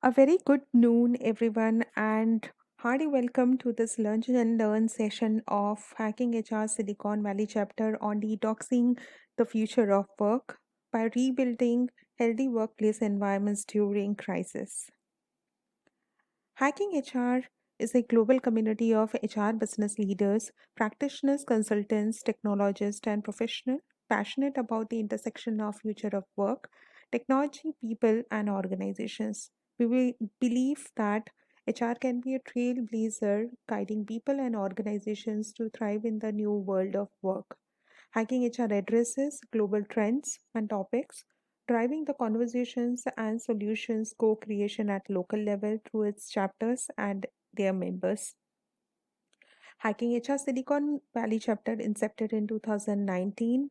A very good noon, everyone, and hearty welcome to this Lunch and Learn session of Hacking HR Silicon Valley chapter on detoxing the future of work by rebuilding healthy workplace environments during crisis. Hacking HR is a global community of HR business leaders, practitioners, consultants, technologists, and professionals passionate about the intersection of future of work, technology, people, and organizations. Believe that HR can be a trailblazer guiding people and organizations to thrive in the new world of work. Hacking HR addresses global trends and topics, driving the conversations and solutions co creation at local level through its chapters and their members. Hacking HR Silicon Valley chapter incepted in 2019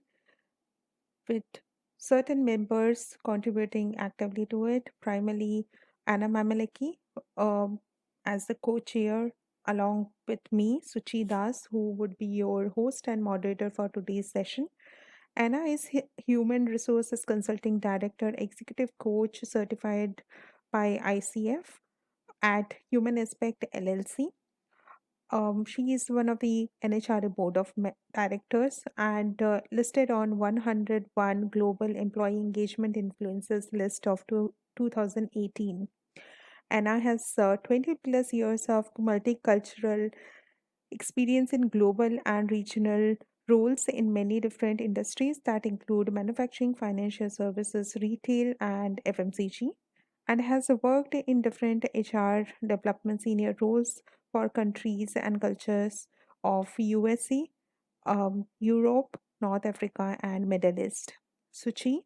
with certain members contributing actively to it, primarily Anna Mamaleki um, as the co chair, along with me, Suchi Das, who would be your host and moderator for today's session. Anna is Human Resources Consulting Director, Executive Coach certified by ICF at Human Aspect LLC. She is one of the NHRA Board of Directors and listed on 101 Global Employee Engagement Influencers list of 2018. Anna has 20 plus years of multicultural experience in global and regional roles in many different industries that include manufacturing, financial services, retail, and FMCG, and has worked in different HR development senior roles for countries and cultures of USA, Europe, North Africa, and Middle East. Suchi,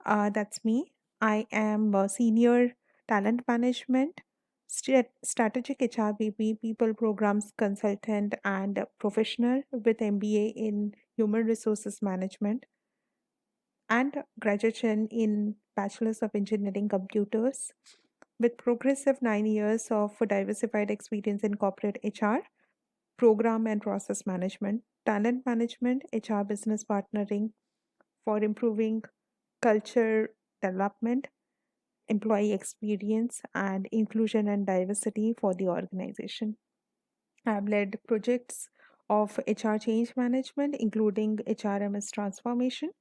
that's me. I am a senior talent management, strategic HRBP, people programs consultant, and a professional with MBA in human resources management and graduation in Bachelor's of Engineering Computers with progressive 9 years of diversified experience in corporate HR, program and process management, talent management, HR business partnering for improving culture development, employee experience, and inclusion and diversity for the organization. I've led projects of HR change management, including HRMS transformation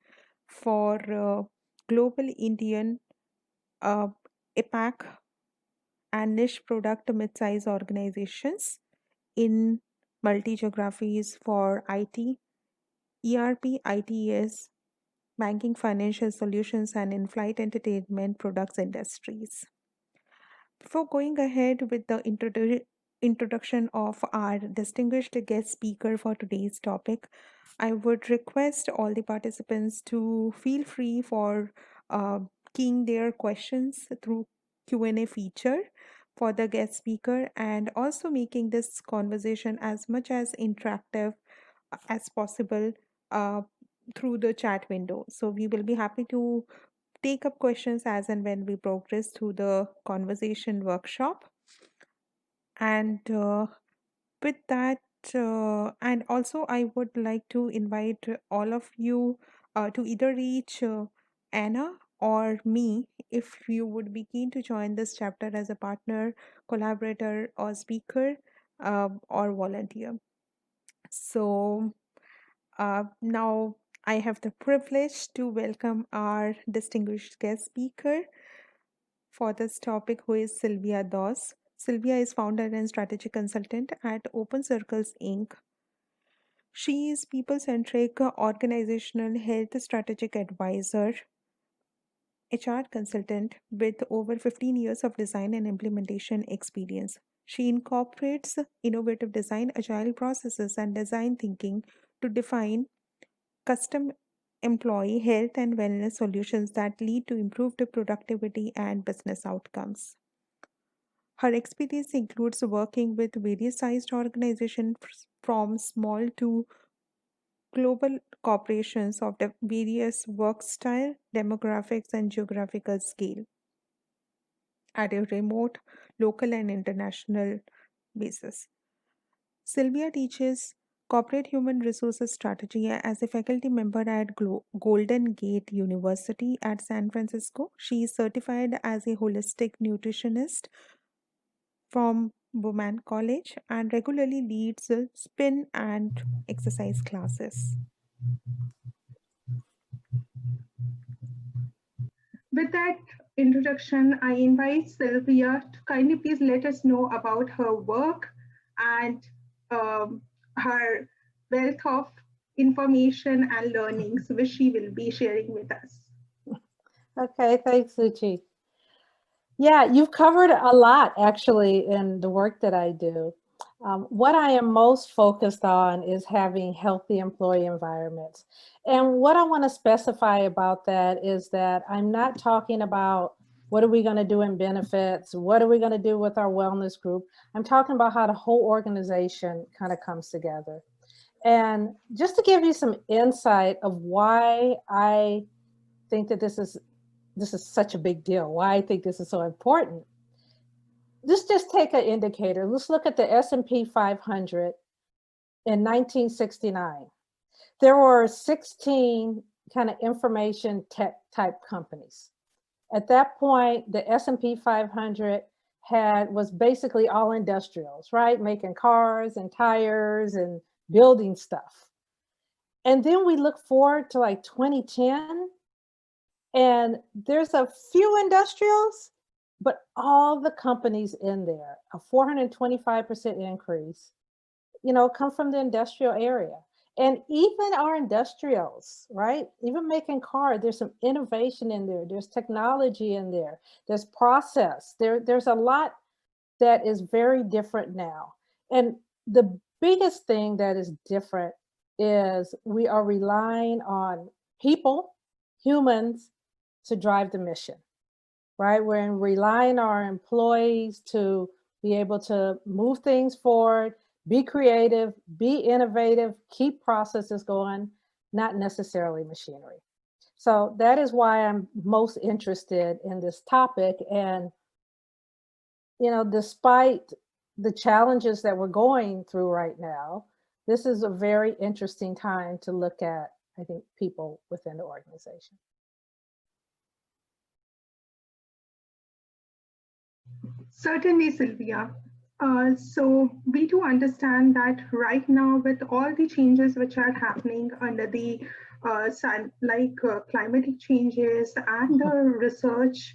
for global Indian, uh, APAC, and niche product mid-size organizations in multi-geographies for IT, ERP, ITES, banking, financial solutions, and in-flight entertainment products industries. Before going ahead with the introduction of our distinguished guest speaker for today's topic, I would request all the participants to feel free for uh, keying their questions through Q&A feature for the guest speaker and also making this conversation as much as interactive as possible uh, through the chat window. So we will be happy to take up questions as and when we progress through the conversation workshop. And with that, and also I would like to invite all of you to either reach Anna or me if you would be keen to join this chapter as a partner, collaborator, or speaker or volunteer. So now I have the privilege to welcome our distinguished guest speaker for this topic, who is Sylvia Doss. Sylvia is founder and strategic consultant at Open Circles Inc. She is people centric organizational health strategic advisor, HR consultant with over 15 years of design and implementation experience. She incorporates innovative design, agile processes, and design thinking to define custom employee health and wellness solutions that lead to improved productivity and business outcomes. Her experience includes working with various sized organizations from small to global corporations of the various work style, demographics, and geographical scale at a remote, local, and international basis. Sylvia teaches corporate human resources strategy as a faculty member at Golden Gate University at San Francisco. She is certified as a holistic nutritionist from Bowman College and regularly leads spin and exercise classes. With that introduction, I invite Sylvia to kindly please let us know about her work and um, her wealth of information and learnings, which she will be sharing with us. Okay, thanks, Suchi. Yeah, you've covered a lot actually in the work that I do. What I am most focused on is having healthy employee environments. And what I want to specify about that is that I'm not talking about what are we going to do in benefits, what are we going to do with our wellness group. I'm talking about how the whole organization kind of comes together. And just to give you some insight of why I think that this is such a big deal, why I think this is so important. Let's just take an indicator. Let's look at the S&P 500 in 1969. There were 16 kind of information tech type companies. At that point, the S&P 500 was basically all industrials, right? Making cars and tires and building stuff. And then we look forward to like 2010, and there's a few industrials, but all the companies in there, a 425% increase, come from the industrial area. And even our industrials, right? Even making cars, there's some innovation in there. There's technology in there. There's process. There's a lot that is very different now. And the biggest thing that is different is we are relying on people, humans, to drive the mission, right? We're relying on our employees to be able to move things forward, be creative, be innovative, keep processes going, not necessarily machinery. So that is why I'm most interested in this topic. And, despite the challenges that we're going through right now, this is a very interesting time to look at, I think, people within the organization. Certainly, Sylvia. So we do understand that right now, with all the changes which are happening under the sun, like climatic changes and the research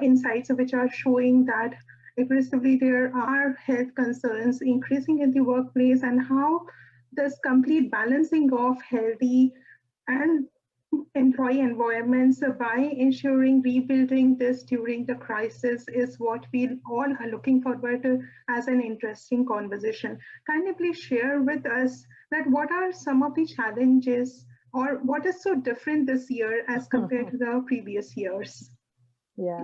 insights which are showing that aggressively there are health concerns increasing in the workplace, and how this complete balancing of healthy and employee environments by ensuring rebuilding this during the crisis is what we all are looking forward to as an interesting conversation. Kindly please share with us that what are some of the challenges or what is so different this year as compared to the previous years? Yeah.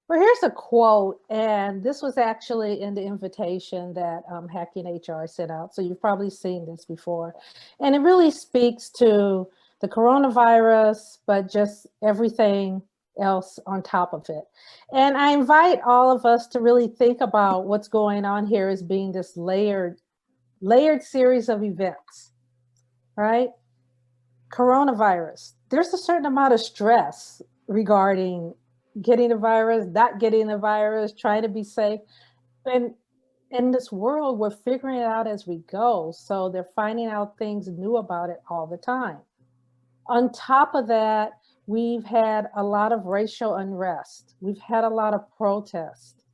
Well, here's a quote, and this was actually in the invitation that Hacking HR sent out. So you've probably seen this before. And it really speaks to the coronavirus, but just everything else on top of it. And I invite all of us to really think about what's going on here as being this layered series of events, right? Coronavirus, there's a certain amount of stress regarding getting the virus, not getting the virus, trying to be safe. And in this world, we're figuring it out as we go. So they're finding out things new about it all the time. On top of that, we've had a lot of racial unrest. We've had a lot of protests.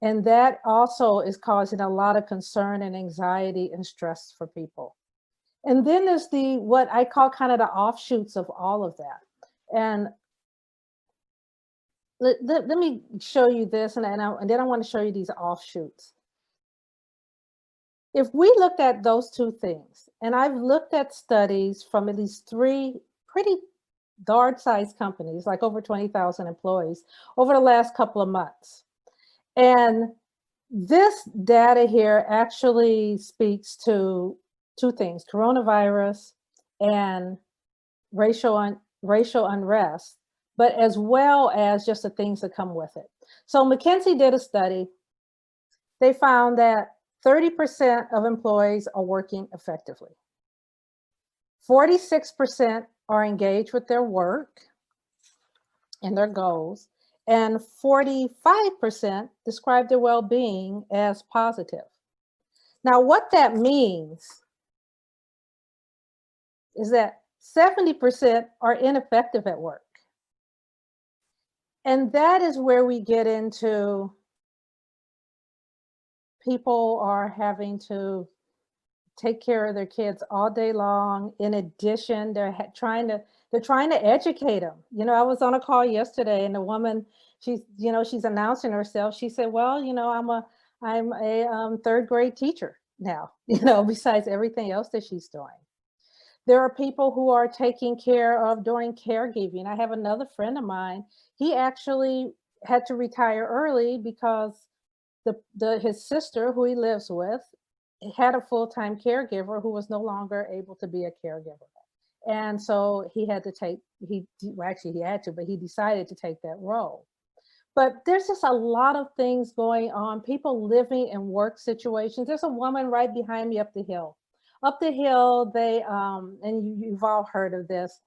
And that also is causing a lot of concern and anxiety and stress for people. And then there's what I call kind of the offshoots of all of that. And let me show you this, and then I want to show you these offshoots. If we looked at those two things, and I've looked at studies from at least 3 pretty large-sized companies, like over 20,000 employees, over the last couple of months. And this data here actually speaks to 2 things, coronavirus and racial unrest, but as well as just the things that come with it. So McKinsey did a study. They found that 30% of employees are working effectively. 46% are engaged with their work and their goals, and 45% describe their well-being as positive. Now, what that means is that 70% are ineffective at work. And that is where we get into people are having to take care of their kids all day long. In addition, they're trying to educate them. You know, I was on a call yesterday, and the woman, she's announcing herself. She said, "Well, I'm a third grade teacher now. Besides everything else that she's doing." There are people who are taking care of doing caregiving. I have another friend of mine. He actually had to retire early because his sister, who he lives with, had a full-time caregiver who was no longer able to be a caregiver. And so he had to he had to, but he decided to take that role. But there's just a lot of things going on, people living in work situations. There's a woman right behind me up the hill. Up the hill, they, and you've all heard of this,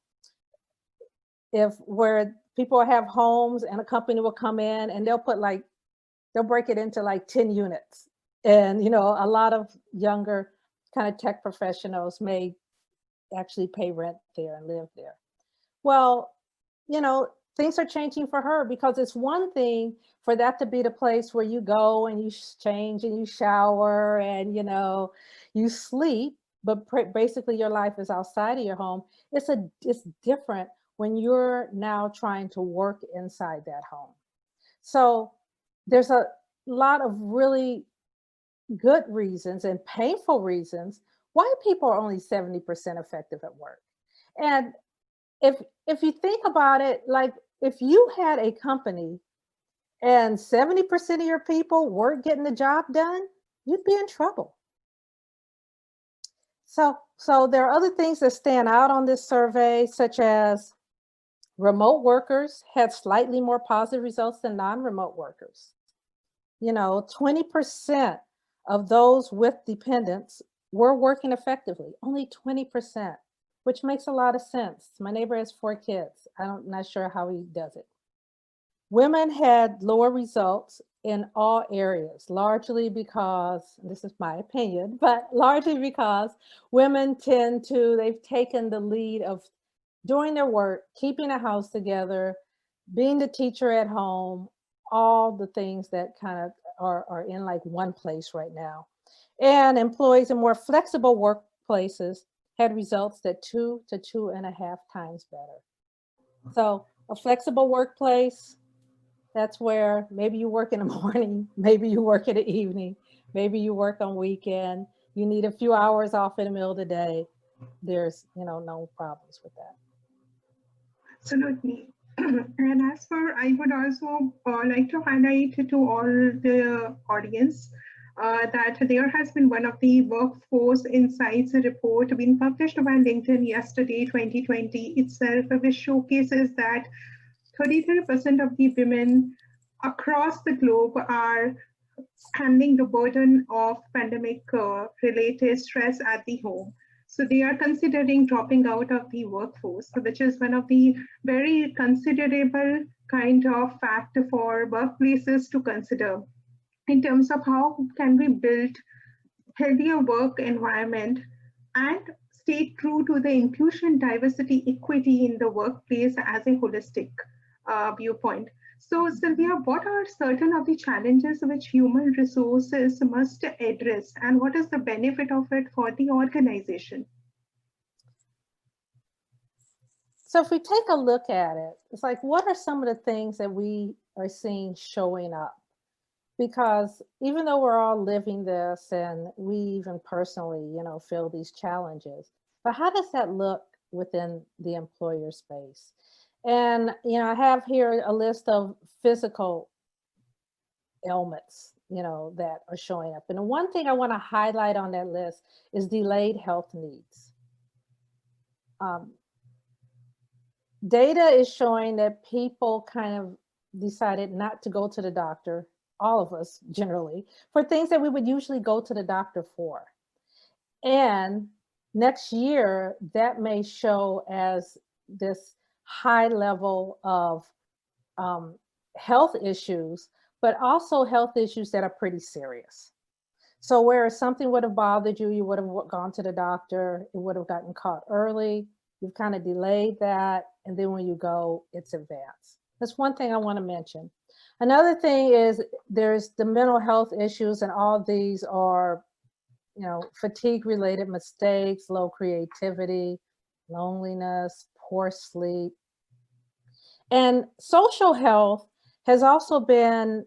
where people have homes and a company will come in and they'll break it into like 10 units. And, a lot of younger kind of tech professionals may actually pay rent there and live there. Well, things are changing for her, because it's one thing for that to be the place where you go and you change and you shower and, you sleep, but basically your life is outside of your home. It's different when you're now trying to work inside that home. So there's a lot of really good reasons and painful reasons why people are only 70% effective at work. And if you think about it, like if you had a company and 70% of your people weren't getting the job done, you'd be in trouble. So there are other things that stand out on this survey, such as remote workers had slightly more positive results than non-remote workers. 20% of those with dependents were working effectively, only 20%, which makes a lot of sense. My neighbor has 4 kids. I'm not sure how he does it. Women had lower results in all areas, largely because, this is my opinion, but largely because women they've taken the lead of doing their work, keeping a house together, being the teacher at home, all the things that kind of are in like one place right now. And employees in more flexible workplaces had results that 2 to 2.5 times better. So a flexible workplace, that's where maybe you work in the morning, maybe you work in the evening, maybe you work on weekend, you need a few hours off in the middle of the day. There's, no problems with that. Absolutely. And as for, I would also like to highlight to all the audience that there has been one of the Workforce Insights report being published by LinkedIn yesterday, 2020 itself, which showcases that 33% of the women across the globe are handling the burden of pandemic related stress at the home. So they are considering dropping out of the workforce, which is one of the very considerable kind of fact for workplaces to consider in terms of how can we build healthier work environment and stay true to the inclusion, diversity, equity in the workplace as a holistic viewpoint. So, Sylvia, what are certain of the challenges which human resources must address, and what is the benefit of it for the organization? So if we take a look at it, it's like, what are some of the things that we are seeing showing up? Because even though we're all living this and we even personally, feel these challenges, but how does that look within the employer space? And, I have here a list of physical ailments, that are showing up. And the one thing I want to highlight on that list is delayed health needs. Data is showing that people kind of decided not to go to the doctor all of us generally, for things that we would usually go to the doctor for. And next year, that may show as this high level of um, health issues, but also health issues that are pretty serious. So, whereas something would have bothered you, you would have gone to the doctor, it would have gotten caught early. You've kind of delayed that. And then when you go, it's advanced. That's one thing I want to mention. Another thing is there's the mental health issues, and all these are, fatigue related mistakes, low creativity, loneliness, poor sleep. And social health has also been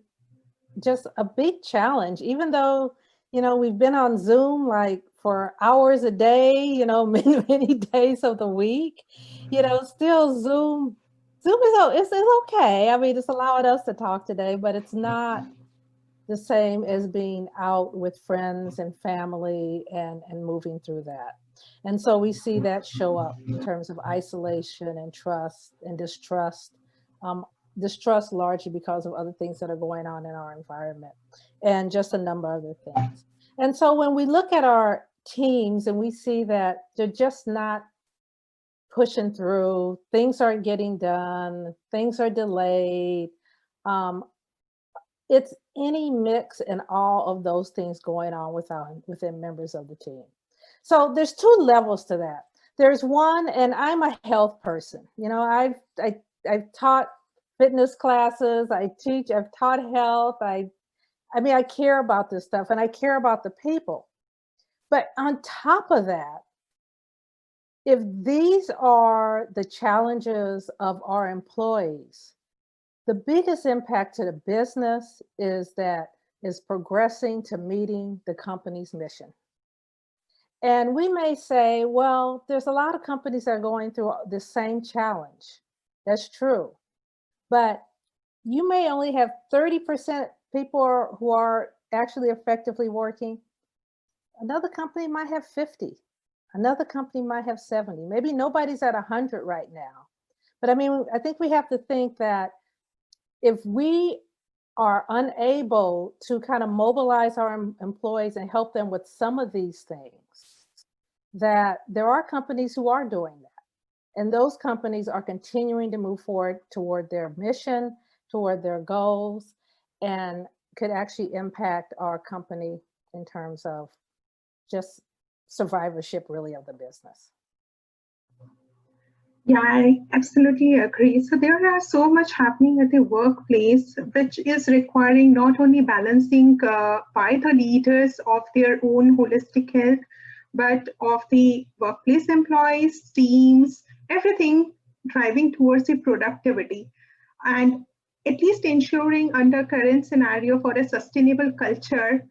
just a big challenge, even though, we've been on Zoom like for hours a day, many, many days of the week, still Zoom is okay. I mean, it's allowing us to talk today, but it's not the same as being out with friends and family and moving through that. And so we see that show up in terms of isolation and trust and distrust. Um, Distrust largely because of other things that are going on in our environment and just a number of other things. And so when we look at our teams and we see that they're just not pushing through, things aren't getting done, things are delayed, um, it's any mix and all of those things going on within members of the team. So there's two levels to that. There's one, and I'm a health person. I've taught fitness classes. I've taught health. I care about this stuff and I care about the people. But on top of that, if these are the challenges of our employees, the biggest impact to the business is progressing to meeting the company's mission. And we may say, well, there's a lot of companies that are going through the same challenge. That's true. But you may only have 30% people who are actually effectively working. Another company might have 50. Another company might have 70. Maybe nobody's at 100 right now. But I think we have to think that if we are unable to kind of mobilize our employees and help them with some of these things, that there are companies who are doing that. And those companies are continuing to move forward toward their mission, toward their goals, and could actually impact our company in terms of just survivorship, really, of the business. Yeah, I absolutely agree. So there are so much happening at the workplace, which is requiring not only balancing by the leaders of their own holistic health, but of the workplace employees, teams, everything driving towards the productivity. And at least ensuring under current scenario for a sustainable culture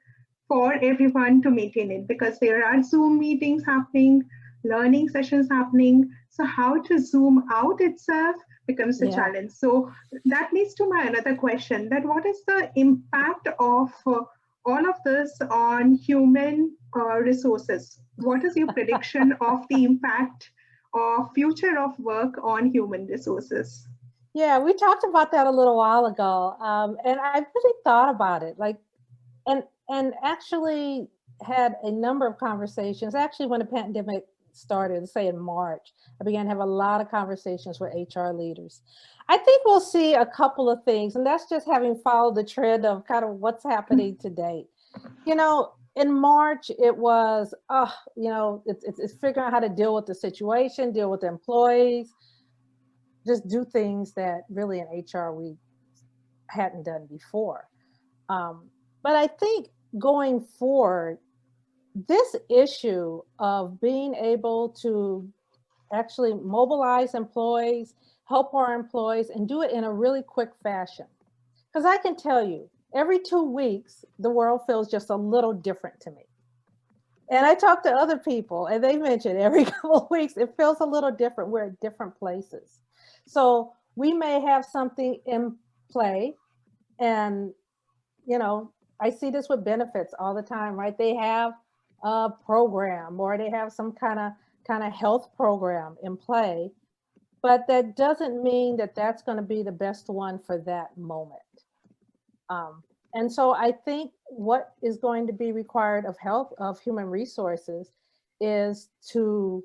for everyone to maintain it, because there are Zoom meetings happening, learning sessions happening. So how to zoom out itself becomes a Yeah. challenge. So that leads to my another question: that what is the impact of all of this on human resources? What is your prediction of the impact of future of work on human resources? Yeah, we talked about that a little while ago. And I really thought about it, and actually had a number of conversations. Actually, when the pandemic started, say in March, I began to have a lot of conversations with HR leaders. I think we'll see a couple of things, and that's just having followed the trend of kind of what's happening to date. In March, it was, it's figuring out how to deal with the situation, deal with the employees, just do things that really in HR we hadn't done before. But I think going forward, this issue of being able to actually mobilize employees, help our employees, and do it in a really quick fashion. Because I can tell you, every 2 weeks, the world feels just a little different to me. And I talk to other people, and they mention every couple of weeks, it feels a little different. We're at different places. So we may have something in play, and I see this with benefits all the time, right? They have a program or they have some kind of health program in play, but that doesn't mean that that's going to be the best one for that moment. And so I think what is going to be required of health of human resources is to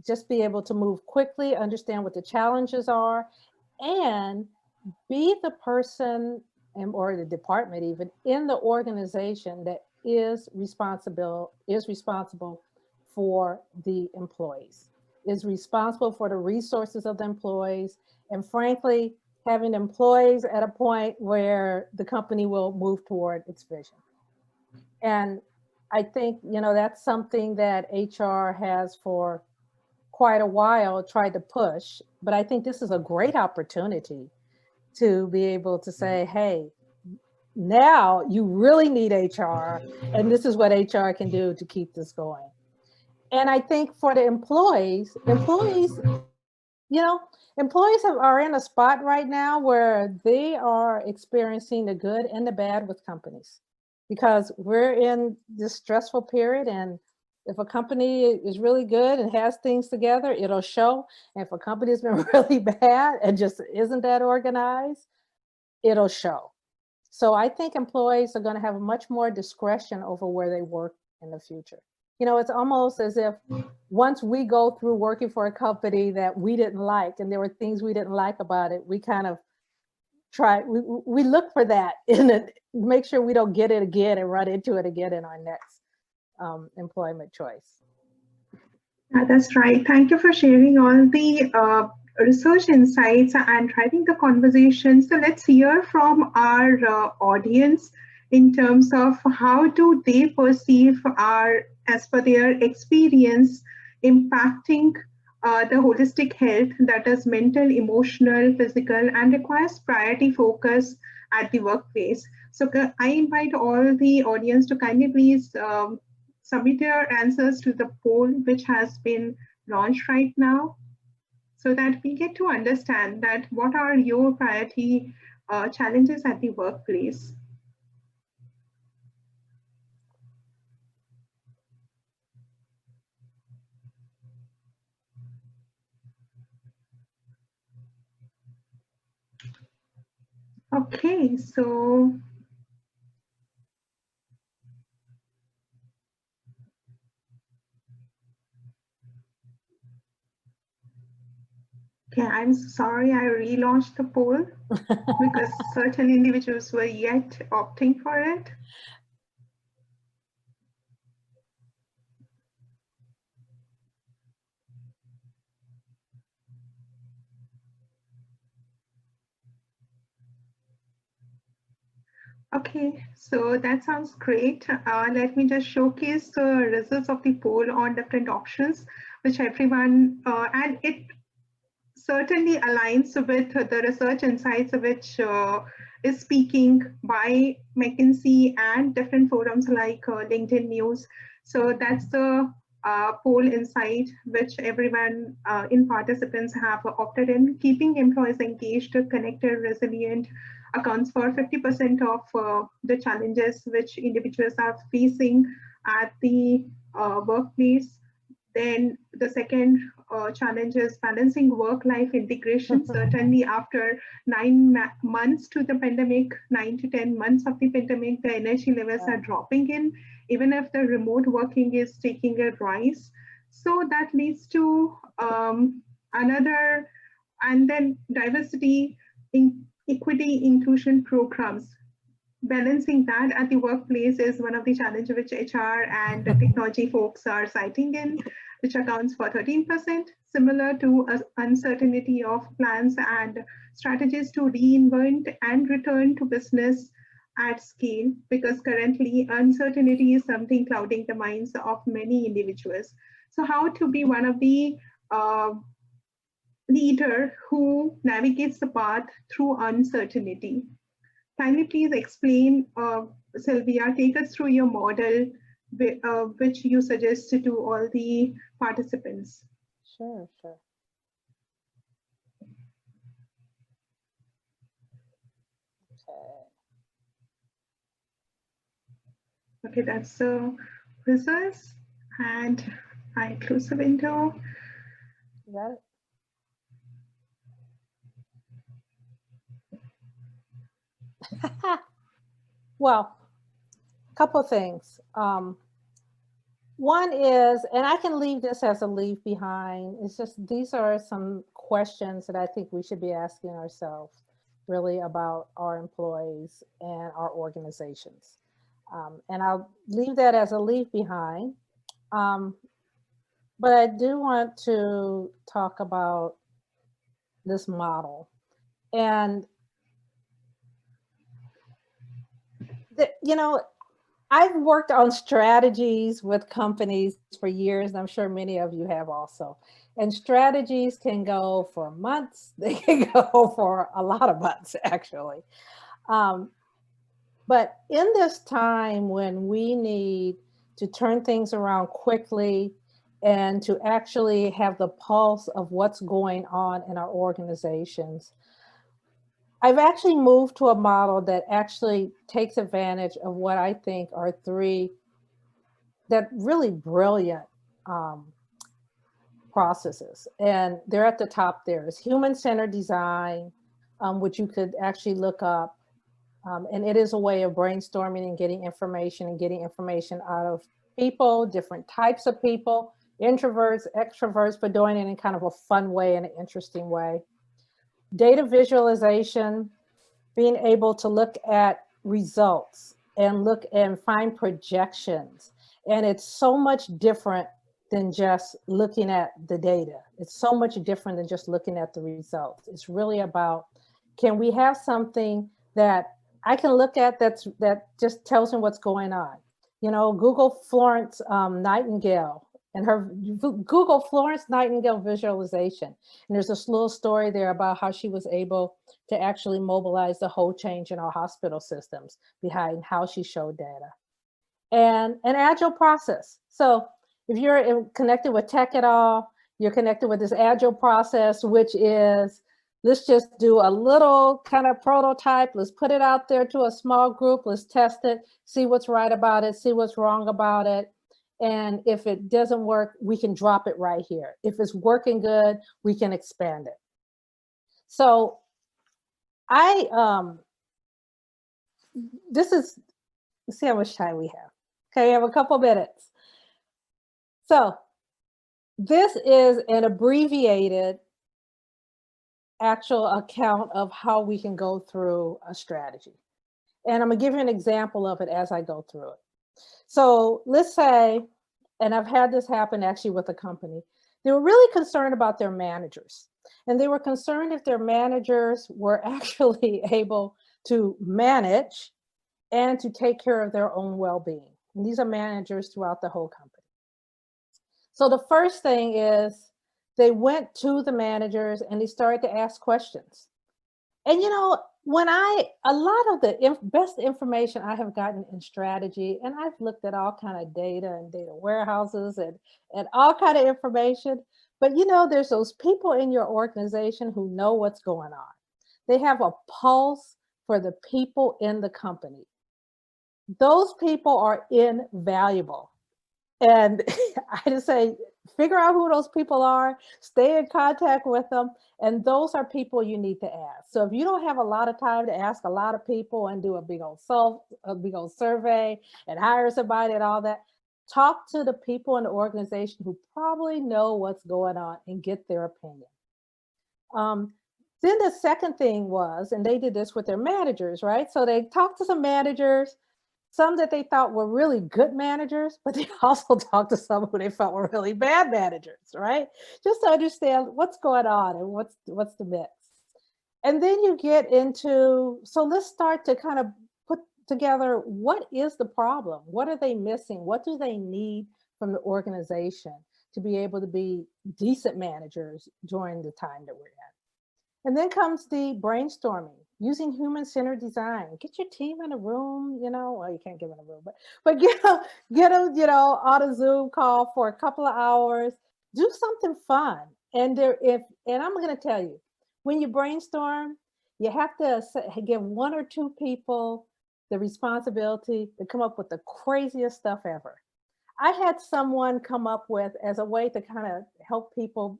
just be able to move quickly, understand what the challenges are, and be the person or the department even in the organization that is responsible for the employees, is responsible for the resources of the employees, and frankly having employees at a point where the company will move toward its vision. And I think, that's something that HR has for quite a while tried to push, but I think this is a great opportunity to be able to say, hey, now you really need HR, and this is what HR can do to keep this going. And I think for the you know, are in a spot right now where they are experiencing the good and the bad with companies, because we're in this stressful period. And if a company is really good and has things together, it'll show. And if a company has been really bad and just isn't that organized, it'll show. So I think employees are going to have much more discretion over where they work in the future. It's almost as if once we go through working for a company that we didn't like, and there were things we didn't like about it, we kind of we look for that in it, make sure we don't get it again and run into it again in our next employment choice. Yeah, that's right. Thank you for sharing all the research insights and driving the conversation. So let's hear from our audience in terms of how do they perceive our, as per their experience, impacting the holistic health, that is mental, emotional, physical, and requires priority focus at the workplace. So I invite all the audience to kindly please submit your answers to the poll which has been launched right now, so that we get to understand that what are your priority challenges at the workplace. Okay, so okay, I'm sorry I relaunched the poll because certain individuals were yet opting for it. Okay, so that sounds great. Let me just showcase the results of the poll on different options, which everyone, and it certainly aligns with the research insights which is speaking by McKinsey and different forums like LinkedIn News. So that's the poll insight which everyone in participants have opted in. Keeping employees engaged, connected, resilient accounts for 50% of the challenges which individuals are facing at the workplace. Then the second challenge is balancing work-life integration. Certainly, after 9 months to the pandemic, 9 to 10 months of the pandemic, the energy levels are dropping in, even if the remote working is taking a rise. So that leads to another, and then diversity, equity, inclusion programs. Balancing that at the workplace is one of the challenges which HR and technology folks are citing in, which accounts for 13%, similar to uncertainty of plans and strategies to reinvent and return to business at scale, because currently uncertainty is something clouding the minds of many individuals. So how to be one of the leader who navigates the path through uncertainty. Kindly please explain, Sylvia, take us through your model, which you suggested to all the participants. Sure. Okay, that's the results. And I close the window. You got it? Well, a couple of things. One is, and I can leave this as a leave behind, it's just these are some questions that I think we should be asking ourselves really about our employees and our organizations. And I'll leave that as a leave behind. Um, but I do want to talk about this model. And, you know, I've worked on strategies with companies for years, and I'm sure many of you have also. And strategies can go for months, they can go for a lot of months, actually. Um, but in this time when we need to turn things around quickly and to actually have the pulse of what's going on in our organizations, I've actually moved to a model that actually takes advantage of what I think are three that really brilliant um, processes. And they're at the top there. Is human-centered design, which you could actually look up. And it is a way of brainstorming and getting information out of people, different types of people, introverts, extroverts, but doing it in kind of a fun way and an interesting way. Data visualization, being able to look at results and look and find projections. And it's so much different than just looking at the data. It's so much different than just looking at the results. It's really about, can we have something that I can look at that just tells me what's going on? You know, Google Florence Nightingale and her Google Florence Nightingale visualization. And there's this little story there about how she was able to actually mobilize the whole change in our hospital systems behind how she showed data. And an agile process. So if you're connected with tech at all, you're connected with this agile process, which is, let's just do a little kind of prototype. Let's put it out there to a small group. Let's test it, see what's right about it, see what's wrong about it. And if it doesn't work, we can drop it right here. If it's working good, we can expand it. So I this is, let's see how much time we have. Okay, we have a couple minutes. So this is an abbreviated actual account of how we can go through a strategy. And I'm gonna give you an example of it as I go through it. So let's say, and I've had this happen actually with a company, they were really concerned about their managers. And they were concerned if their managers were actually able to manage and to take care of their own well-being. And these are managers throughout the whole company. So the first thing is they went to the managers and they started to ask questions. And you know, a lot of the best information I have gotten in strategy, and I've looked at all kind of data and data warehouses and all kind of information, but you know, there's those people in your organization who know what's going on. They have a pulse for the people in the company. Those people are invaluable. And I just say, figure out who those people are, stay in contact with them, and those are people you need to ask. So if you don't have a lot of time to ask a lot of people and do a big old survey and hire somebody and all that, talk to the people in the organization who probably know what's going on and get their opinion. Um, then the second thing was, and they did this with their managers, right? So they talked to some managers, some that they thought were really good managers, but they also talked to some who they felt were really bad managers, right? Just to understand what's going on and what's the mix. And then you get into, so let's start to kind of put together, what is the problem? What are they missing? What do they need from the organization to be able to be decent managers during the time that we're in? And then comes the brainstorming, using human-centered design. Get your team in a room, you know, well, you can't get in a room, but get them, you know, on a Zoom call for a couple of hours. Do something fun. And I'm going to tell you, when you brainstorm, you have to give one or two people the responsibility to come up with the craziest stuff ever. I had someone come up with, as a way to kind of help people,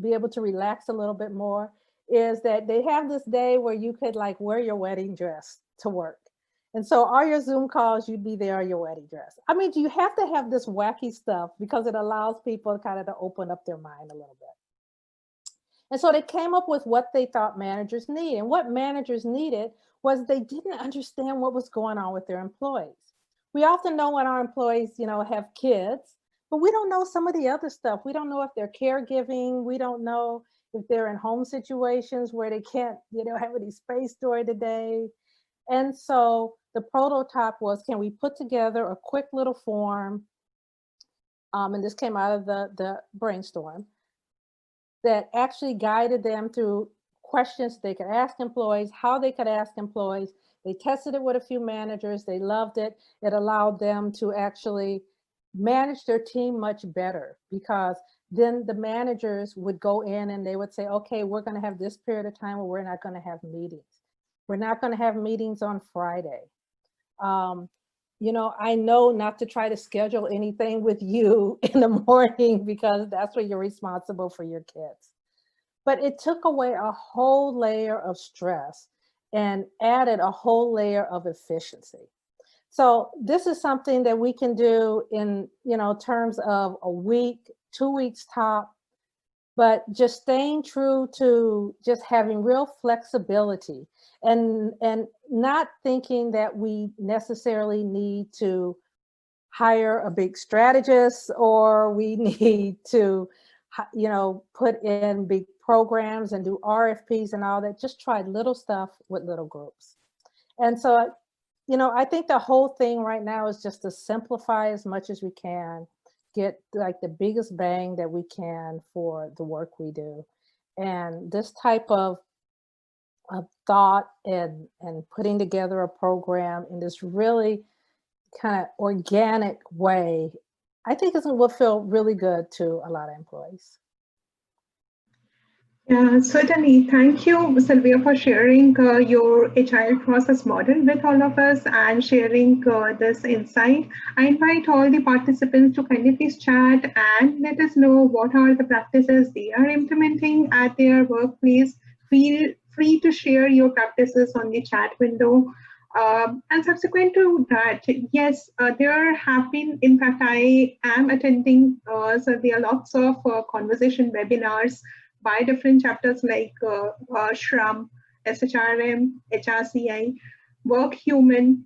be able to relax a little bit more, is that they have this day where you could like wear your wedding dress to work. And so all your Zoom calls, you'd be there in your wedding dress. I mean, you have to have this wacky stuff because it allows people kind of to open up their mind a little bit. And so they came up with what they thought managers need. And what managers needed was they didn't understand what was going on with their employees. We often know when our employees, have kids, but we don't know some of the other stuff. We don't know if they're caregiving. We don't know if they're in home situations where they can't, have any space during the day. And so the prototype was, can we put together a quick little form? And this came out of the brainstorm that actually guided them through questions they could ask employees, how they could ask employees. They tested it with a few managers. They loved it. It allowed them to actually manage their team much better because then the managers would go in and they would say, okay, we're going to have this period of time where we're not going to have meetings. We're not going to have meetings on Friday. I know not to try to schedule anything with you in the morning because that's when you're responsible for your kids. But it took away a whole layer of stress and added a whole layer of efficiency. So this is something that we can do in, terms of a week, 2 weeks top, but just staying true to just having real flexibility and not thinking that we necessarily need to hire a big strategist or we need to put in big programs and do RFPs and all that. Just try little stuff with little groups. And so I think the whole thing right now is just to simplify as much as we can, get like the biggest bang that we can for the work we do. And this type of thought and putting together a program in this really kind of organic way, I think will feel really good to a lot of employees. Yeah, certainly. Thank you, Sylvia, for sharing your agile process model with all of us and sharing this insight. I invite all the participants to kindly please chat and let us know what are the practices they are implementing at their workplace. Feel free to share your practices on the chat window. And subsequent to that, yes, there have been, in fact, I am attending, so there are lots of conversation webinars by different chapters like SHRM, SHRM, HRCI, Work Human,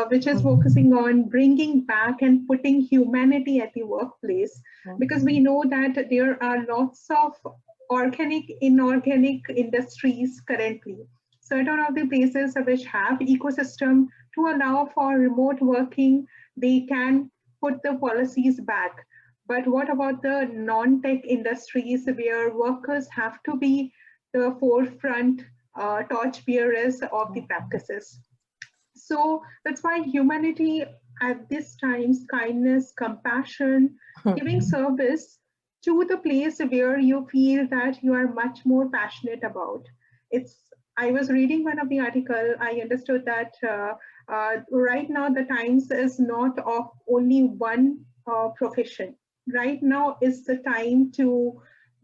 which is focusing on bringing back and putting humanity at the workplace. Because we know that there are lots of organic, inorganic industries currently. Certain of the places which have ecosystem to allow for remote working, they can put the policies back. But what about the non-tech industries where workers have to be the forefront torch bearers of the practices? So that's why humanity at this times, kindness, compassion, giving service to the place where you feel that you are much more passionate about. I was reading one of the article, I understood that right now the times is not of only one profession. Right now is the time to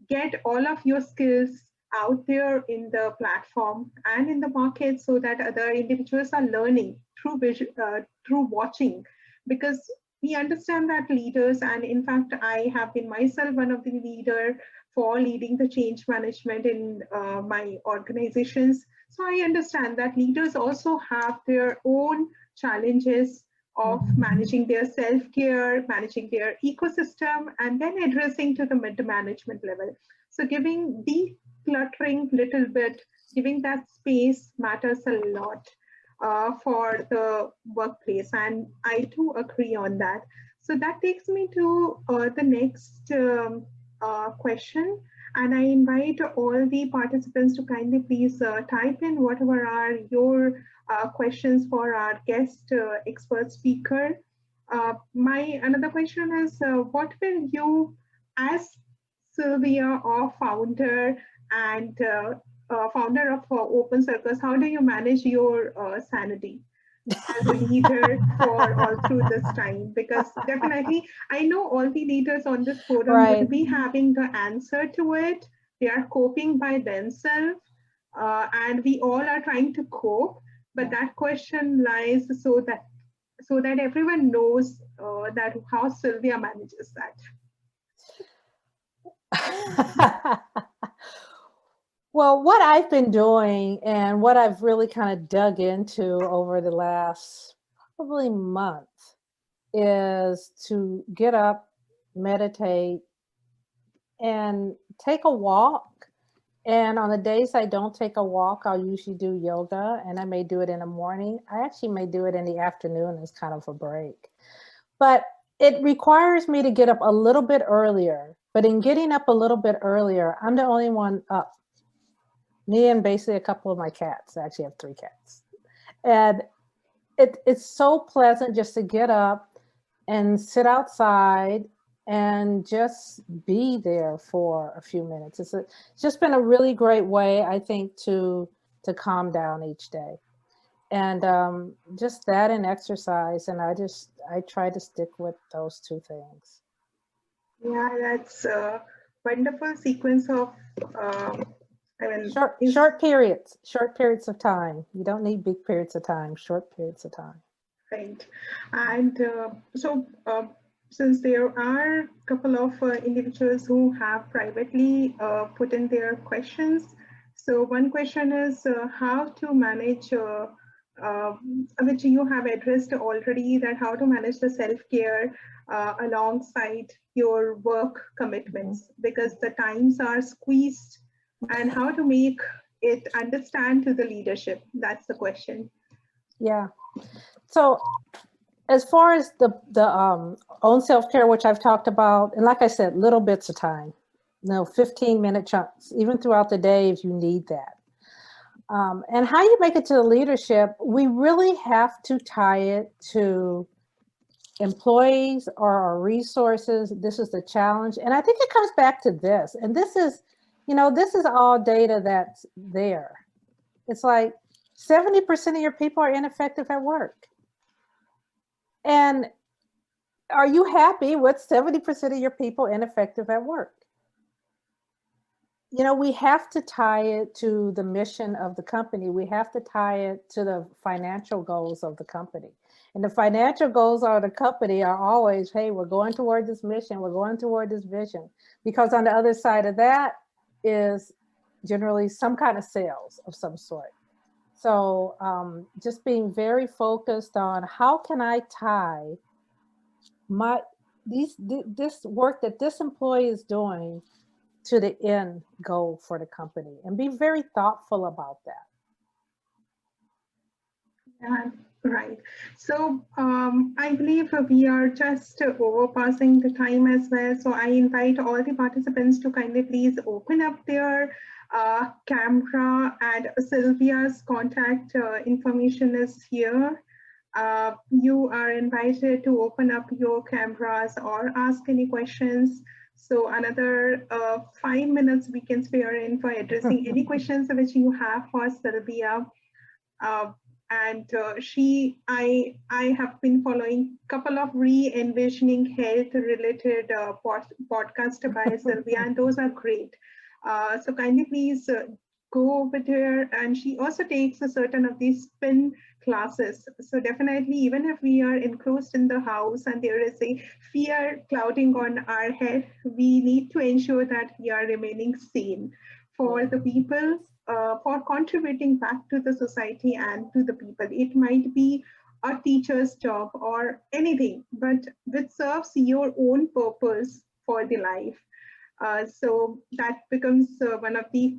get all of your skills out there in the platform and in the market so that other individuals are learning through watching, because we understand that leaders, and in fact I have been myself one of the leader for leading the change management in my organizations. So I understand that leaders also have their own challenges of managing their self-care, managing their ecosystem, and then addressing to the mid-management level. So giving decluttering little bit, giving that space matters a lot for the workplace. And I do agree on that. So that takes me to the next question. And I invite all the participants to kindly please type in whatever are your questions for our guest expert speaker. My another question is, what will you, as Sylvia or founder and founder of Open Circus, how do you manage your sanity as a leader for all through this time? Because definitely, I know all the leaders on this forum would be having the answer to it. They are coping by themselves. and we all are trying to cope. But that question lies so that everyone knows that how Sylvia manages that. Well, what I've been doing and what I've really kind of dug into over the last probably month is to get up, meditate, and take a walk. And on the days I don't take a walk, I'll usually do yoga, and I may do it in the morning. I actually may do it in the afternoon as kind of a break. But it requires me to get up a little bit earlier. But in getting up a little bit earlier, I'm the only one up. Me and basically a couple of my cats. I actually have 3 cats. And it's so pleasant just to get up and sit outside and just be there for a few minutes. It's just been a really great way, I think, to calm down each day. And just that and exercise. And I try to stick with those 2 things. Yeah, that's a wonderful sequence of, um, I mean, Short periods of time. You don't need big periods of time, short periods of time. right. And since there are a couple of individuals who have privately put in their questions, so one question is how to manage, which you have addressed already, that how to manage the self-care alongside your work commitments, because the times are squeezed, and how to make it understand to the leadership. That's the question. Yeah. So as far as the own self-care, which I've talked about, and like I said, little bits of time, 15-minute chunks, even throughout the day if you need that. And how you make it to the leadership, we really have to tie it to employees or our resources. This is the challenge. And I think it comes back to this. And this is all data that's there. It's like 70% of your people are ineffective at work. And are you happy with 70% of your people ineffective at work? We have to tie it to the mission of the company. We have to tie it to the financial goals of the company. And the financial goals of the company are always, hey, we're going toward this mission, we're going toward this vision. Because on the other side of that is generally some kind of sales of some sort. So just being very focused on how can I tie this work that this employee is doing to the end goal for the company, and be very thoughtful about that. Yeah, right. So I believe we are just overpassing the time as well. So I invite all the participants to kindly please open up their camera, and Sylvia's contact information is here. You are invited to open up your cameras or ask any questions. So another 5 minutes we can spare in for addressing any questions which you have for Sylvia. Uh, and I have been following a couple of re-envisioning health related podcasts by Sylvia, and those are great. So kindly please go over there. And she also takes a certain of these spin classes. So definitely, even if we are enclosed in the house and there is a fear clouding on our head, we need to ensure that we are remaining sane for the people, for contributing back to the society and to the people. It might be a teacher's job or anything, but which serves your own purpose for the life. So that becomes one of the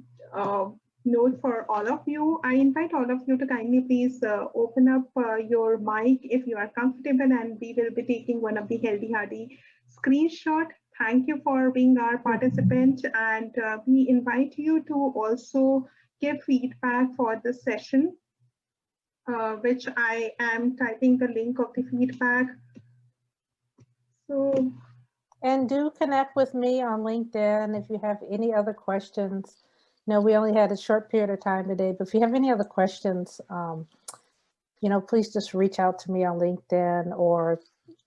note for all of you. I invite all of you to kindly please open up your mic if you are comfortable, and we will be taking one of the healthy hardy screenshot. Thank you for being our participant, and we invite you to also give feedback for this session, which I am typing the link of the feedback. So, and do connect with me on LinkedIn if you have any other questions. We only had a short period of time today, but if you have any other questions, please just reach out to me on LinkedIn or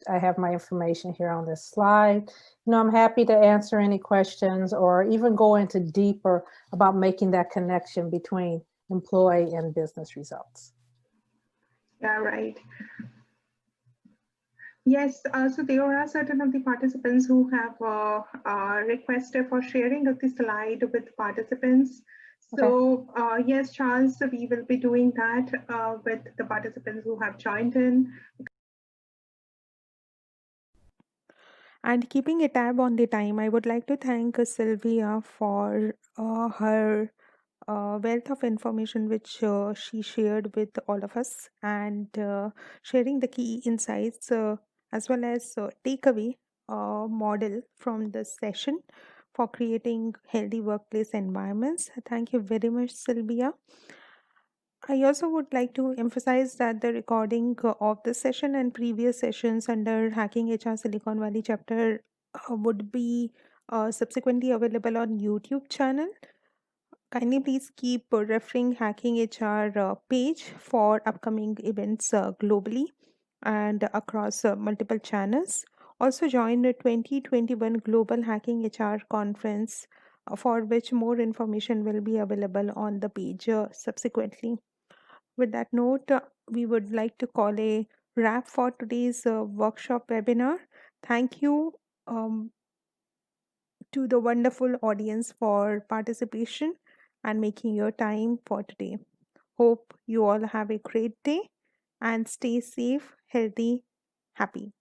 I have my information here on this slide. I'm happy to answer any questions or even go into deeper about making that connection between employee and business results. Yeah, right. Yes, so there are certain of the participants who have requested for sharing of the slide with participants. Okay. So yes, Charles, we will be doing that with the participants who have joined in. And keeping a tab on the time, I would like to thank Sylvia for her wealth of information which she shared with all of us, and sharing the key insights as well as takeaway model from this session for creating healthy workplace environments. Thank you very much, Sylvia. I also would like to emphasize that the recording of this session and previous sessions under Hacking HR Silicon Valley chapter would be subsequently available on YouTube channel. Kindly please keep referring Hacking HR page for upcoming events globally and across multiple channels. Also join the 2021 Global Hacking HR Conference, for which more information will be available on the page subsequently. With that note, we would like to call a wrap for today's workshop webinar. Thank you to the wonderful audience for participation and making your time for today. Hope you all have a great day and stay safe, healthy, happy.